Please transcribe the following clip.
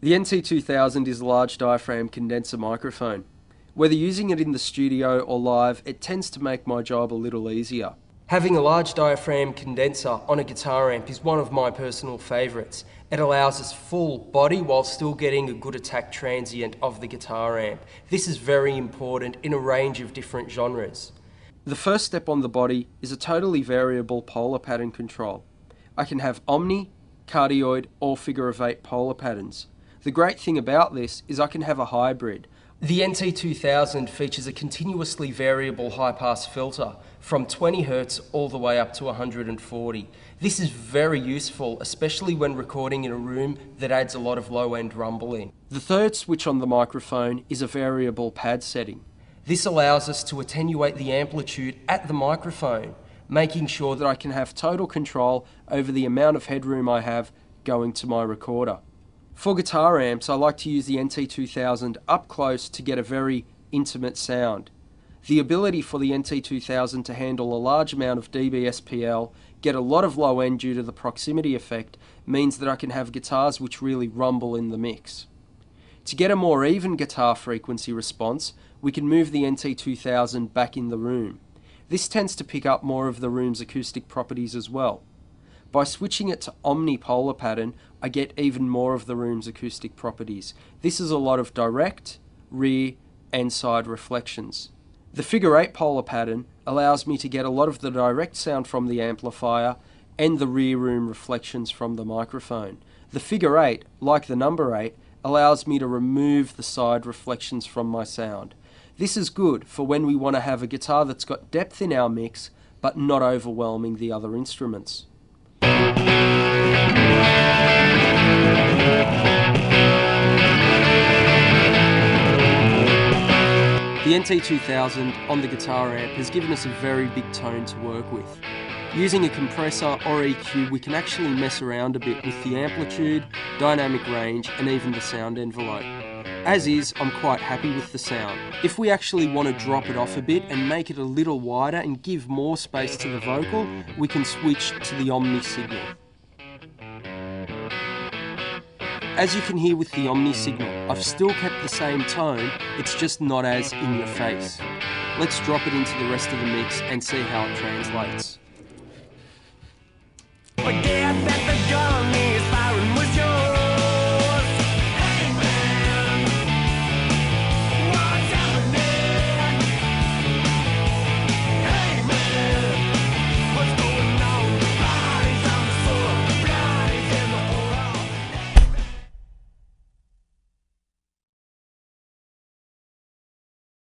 The NT2000 is a large diaphragm condenser microphone. Whether using it in the studio or live, it tends to make my job a little easier. Having a large diaphragm condenser on a guitar amp is one of my personal favourites. It allows us full body while still getting a good attack transient of the guitar amp. This is very important in a range of different genres. The first step on the body is a totally variable polar pattern control. I can have omni, cardioid or figure of 8 polar patterns. The great thing about this is I can have a hybrid. The NT2000 features a continuously variable high-pass filter from 20 Hz all the way up to 140. This is very useful, especially when recording in a room that adds a lot of low-end rumbling. The third switch on the microphone is a variable pad setting. This allows us to attenuate the amplitude at the microphone, making sure that I can have total control over the amount of headroom I have going to my recorder. For guitar amps, I like to use the NT2000 up close to get a very intimate sound. The ability for the NT2000 to handle a large amount of dB/SPL, get a lot of low end due to the proximity effect, means that I can have guitars which really rumble in the mix. To get a more even guitar frequency response, we can move the NT2000 back in the room. This tends to pick up more of the room's acoustic properties as well. By switching it to omnipolar pattern, I get even more of the room's acoustic properties. This is a lot of direct, rear and side reflections. The figure 8 polar pattern allows me to get a lot of the direct sound from the amplifier and the rear room reflections from the microphone. The figure 8, like the number 8, allows me to remove the side reflections from my sound. This is good for when we want to have a guitar that's got depth in our mix but not overwhelming the other instruments. The NT2000 on the guitar amp has given us a very big tone to work with. Using a compressor or EQ, we can actually mess around a bit with the amplitude, dynamic range and even the sound envelope. As is, I'm quite happy with the sound. If we actually want to drop it off a bit and make it a little wider and give more space to the vocal, we can switch to the Omni signal. As you can hear with the Omni signal, I've still kept the same tone, it's just not as in your face. Let's drop it into the rest of the mix and see how it translates.